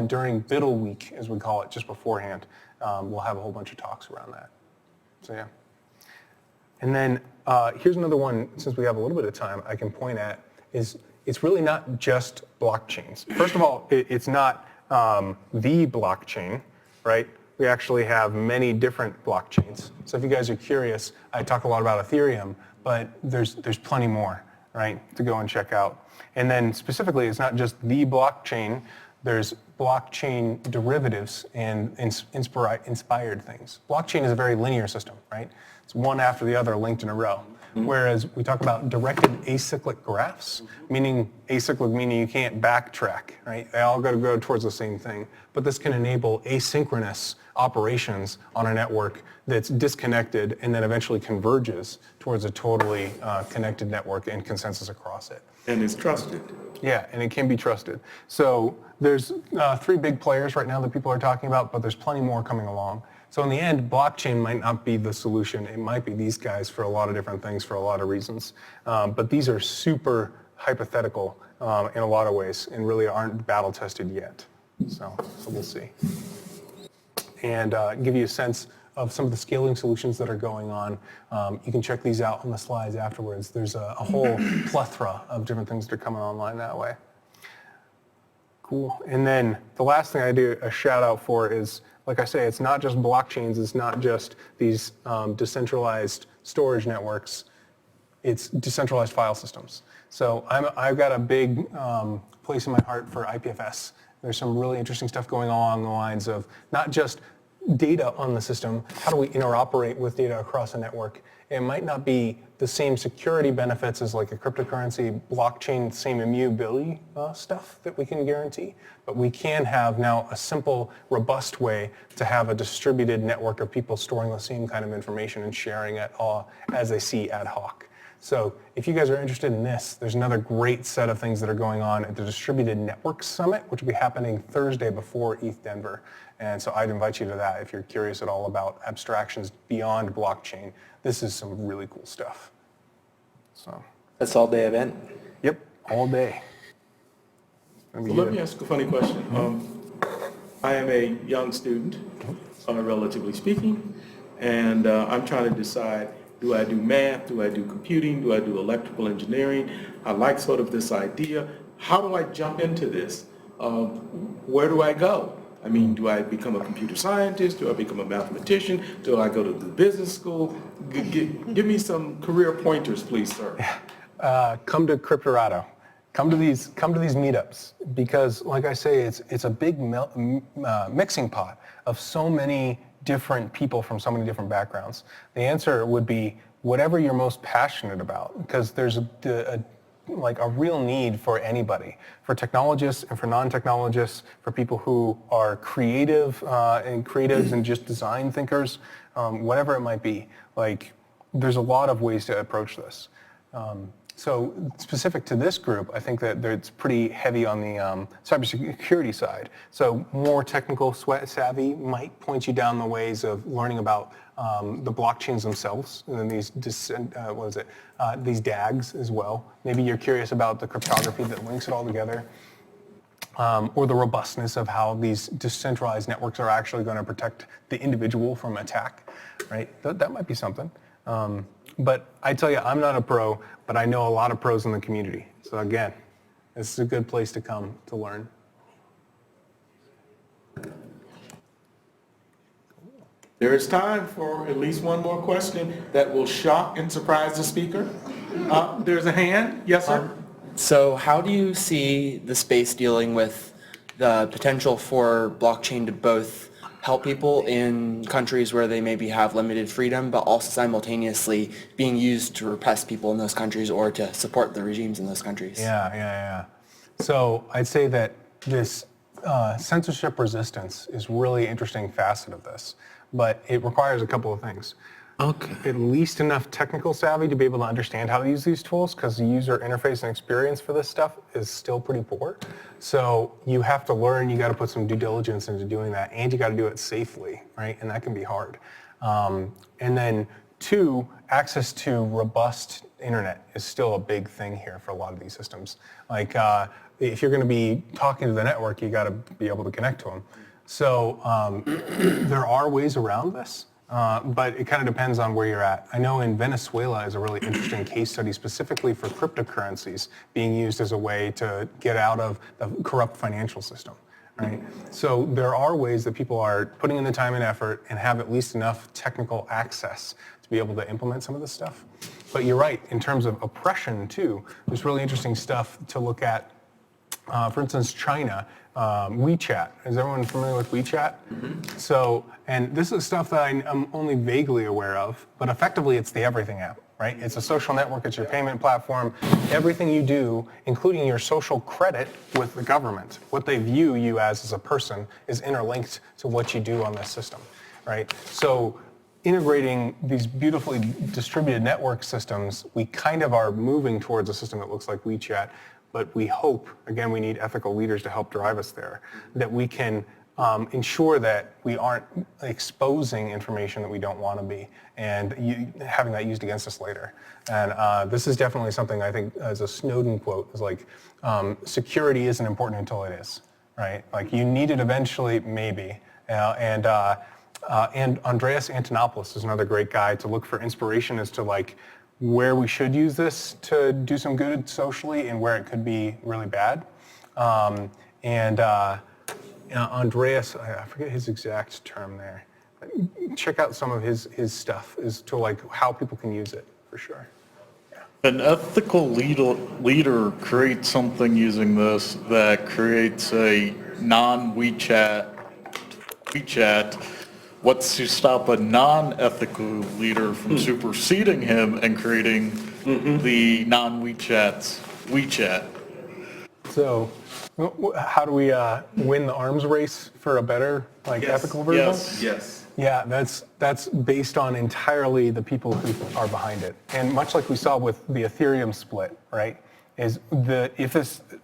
during Biddle Week, as we call it, just beforehand, we'll have a whole bunch of talks around that. So yeah. And then here's another one, since we have a little bit of time, I can point at, is it's really not just blockchains. First of all, it's not the blockchain, right? We actually have many different blockchains. So if you guys are curious, I talk a lot about Ethereum, but there's plenty more, right, to go and check out. And then specifically, it's not just the blockchain. There's blockchain derivatives and inspired things. Blockchain is a very linear system, right? It's one after the other linked in a row. Whereas we talk about directed acyclic graphs, meaning acyclic meaning you can't backtrack, right? They all got to go towards the same thing. But this can enable asynchronous operations on a network that's disconnected and then eventually converges towards a totally connected network and consensus across it. And it's trusted. Yeah, and it can be trusted. So there's 3 big players right now that people are talking about, but there's plenty more coming along. So in the end, blockchain might not be the solution. It might be these guys for a lot of different things for a lot of reasons. But these are super hypothetical in a lot of ways and really aren't battle tested yet. So we'll see. And give you a sense of some of the scaling solutions that are going on. You can check these out on the slides afterwards. There's a whole plethora of different things that are coming online that way. Cool. And then the last thing I do a shout out for is, like I say, it's not just blockchains, it's not just these decentralized storage networks, it's decentralized file systems. So I've got a big place in my heart for IPFS. There's some really interesting stuff going on along the lines of not just data on the system, how do we interoperate with data across a network? It might not be the same security benefits as like a cryptocurrency, blockchain, same immutability stuff that we can guarantee, but we can have now a simple, robust way to have a distributed network of people storing the same kind of information and sharing it all as they see ad hoc. So if you guys are interested in this, there's another great set of things that are going on at the Distributed Networks Summit, which will be happening Thursday before ETH Denver. And so I'd invite you to that if you're curious at all about abstractions beyond blockchain. This is some really cool stuff. So That's all day event? Yep, all day. So let me ask a funny question. I am a young student, relatively speaking, and I'm trying to decide, do I do math, do I do computing, do I do electrical engineering? I like sort of this idea. How do I jump into this? Where do I go? I mean, do I become a computer scientist? Do I become a mathematician? Do I go to the business school? Give me some career pointers, please, sir. Come to Cryptorado. Come to these meetups because, like I say, it's a big mixing pot of so many different people from so many different backgrounds. The answer would be whatever you're most passionate about, because there's a real need for anybody, for technologists and for non-technologists, for people who are creative and creatives and just design thinkers, whatever it might be. Like, there's a lot of ways to approach this. So specific to this group, I think that it's pretty heavy on the cybersecurity side. So more technical savvy might point you down the ways of learning about the blockchains themselves, and then these these DAGs as well. Maybe you're curious about the cryptography that links it all together, or the robustness of how these decentralized networks are actually going to protect the individual from attack. Right? That might be something. But I tell you, I'm not a pro, but I know a lot of pros in the community. So again, this is a good place to come to learn. There is time for at least one more question that will shock and surprise the speaker. There's a hand. Yes, sir? So how do you see the space dealing with the potential for blockchain to both help people in countries where they maybe have limited freedom, but also simultaneously being used to repress people in those countries or to support the regimes in those countries? Yeah. So I'd say that this censorship resistance is really interesting facet of this, but it requires a couple of things. Okay. At least enough technical savvy to be able to understand how to use these tools, because the user interface and experience for this stuff is still pretty poor. So you have to learn, you got to put some due diligence into doing that, and you got to do it safely, right? And that can be hard. And then 2, access to robust internet is still a big thing here for a lot of these systems. Like if you're going to be talking to the network, you got to be able to connect to them. So there are ways around this. But it kind of depends on where you're at. I know in Venezuela is a really interesting case study specifically for cryptocurrencies being used as a way to get out of the corrupt financial system, right? So there are ways that people are putting in the time and effort and have at least enough technical access to be able to implement some of this stuff. But you're right, in terms of oppression too, there's really interesting stuff to look at. For instance, China, WeChat. Is everyone familiar with WeChat? Mm-hmm. So, and this is stuff that I'm only vaguely aware of, but effectively it's the everything app, right? It's a social network, it's your payment platform. Everything you do, including your social credit with the government, what they view you as a person, is interlinked to what you do on this system, right? So integrating these beautifully distributed network systems, we kind of are moving towards a system that looks like WeChat. But we hope, again, we need ethical leaders to help drive us there, that we can ensure that we aren't exposing information that we don't want to be and having that used against us later. And this is definitely something I think, as a Snowden quote, is like, security isn't important until it is, right? Like you need it eventually, maybe. And Andreas Antonopoulos is another great guy to look for inspiration as to like, where we should use this to do some good socially and where it could be really bad. Andreas, I forget his exact term there. Check out some of his stuff as to like how people can use it for sure. An ethical leader creates something using this that creates a non-WeChat WeChat. What's to stop a non-ethical leader from superseding him and creating the non-WeChat's WeChat? So how do we win the arms race for a better ethical version? Yes. Yeah, that's based on entirely the people who are behind it. And much like we saw with the Ethereum split, right?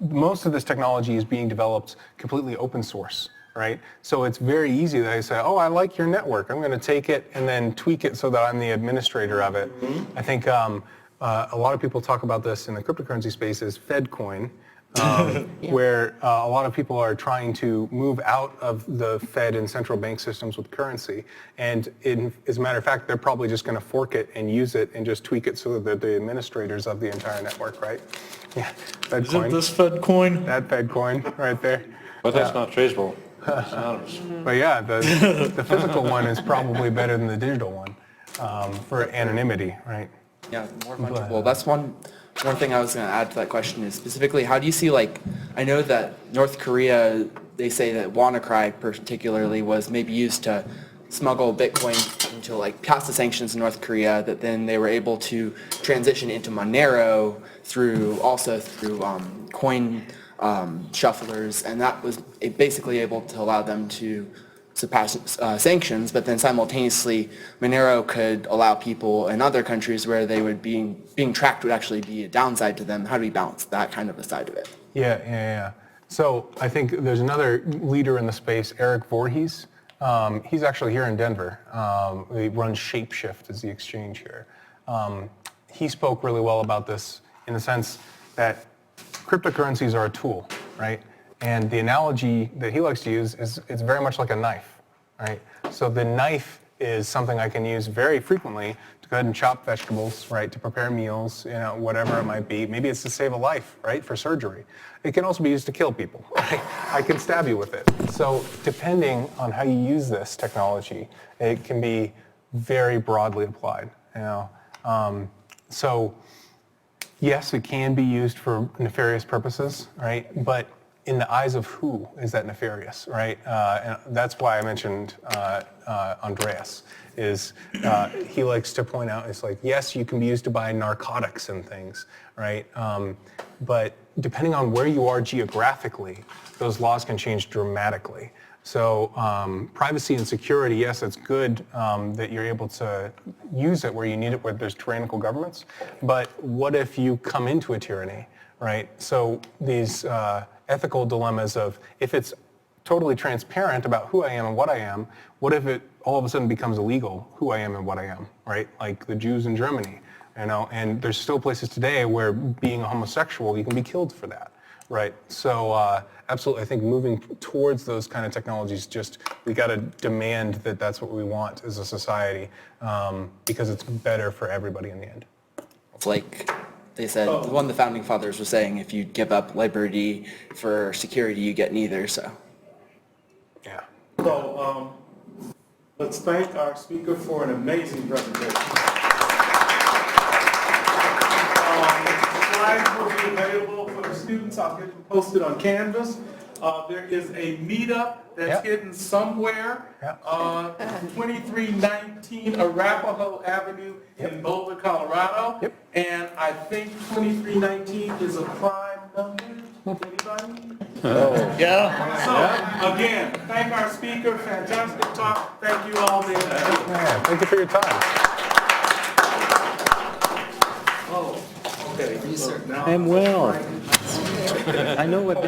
Most of this technology is being developed completely open source. Right? So it's very easy that I say, oh, I like your network. I'm going to take it and then tweak it so that I'm the administrator of it. I think a lot of people talk about this in the cryptocurrency space as FedCoin, where a lot of people are trying to move out of the Fed and central bank systems with currency. And as a matter of fact, they're probably just going to fork it and use it and just tweak it so that they're the administrators of the entire network, right? Yeah, FedCoin. Isn't this FedCoin? That FedCoin right there. But that's not traceable. But yeah, the physical one is probably better than the digital one for anonymity, right? Yeah, more fungible. That's one thing I was going to add to that question is specifically, how do you see, I know that North Korea, they say that WannaCry particularly was maybe used to smuggle Bitcoin into past the sanctions in North Korea, that then they were able to transition into Monero through coin shufflers, and that was basically able to allow them to surpass sanctions, but then simultaneously Monero could allow people in other countries where they would being tracked would actually be a downside to them. How do we balance that kind of a side of it? Yeah. So I think there's another leader in the space, Eric Voorhees. He's actually here in Denver. He runs Shapeshift as the exchange here. He spoke really well about this in the sense that cryptocurrencies are a tool, right? And the analogy that he likes to use is it's very much like a knife, right? So the knife is something I can use very frequently to go ahead and chop vegetables, right, to prepare meals, whatever it might be. Maybe it's to save a life, right, for surgery. It can also be used to kill people, right? I can stab you with it. So depending on how you use this technology, it can be very broadly applied, So yes, it can be used for nefarious purposes, right? But in the eyes of who is that nefarious, right? And that's why I mentioned Andreas, he likes to point out, it's like, yes, you can be used to buy narcotics and things, right? But depending on where you are geographically, those laws can change dramatically. So privacy and security, yes, it's good that you're able to use it where you need it, where there's tyrannical governments. But what if you come into a tyranny, right? So these ethical dilemmas of, if it's totally transparent about who I am and what I am, what if it all of a sudden becomes illegal who I am and what I am, right? Like the Jews in Germany, and there's still places today where being a homosexual, you can be killed for that. Right. So absolutely, I think moving towards those kind of technologies, we got to demand that that's what we want as a society, because it's better for everybody in the end. It's like they said, one of the founding fathers was saying, if you give up liberty for security, you get neither. So. Yeah. So let's thank our speaker for an amazing presentation. Slides will be available for the students. I'll get them posted on Canvas. There is a meetup that's hidden somewhere, 2319 Arapahoe Avenue in Boulder, Colorado. And I think 2319 is a prime number. Anybody? Yeah. So, again, thank our speaker. Fantastic talk. Thank you all there. Yeah, thank you for your time. Oh, okay. I'm well. I know what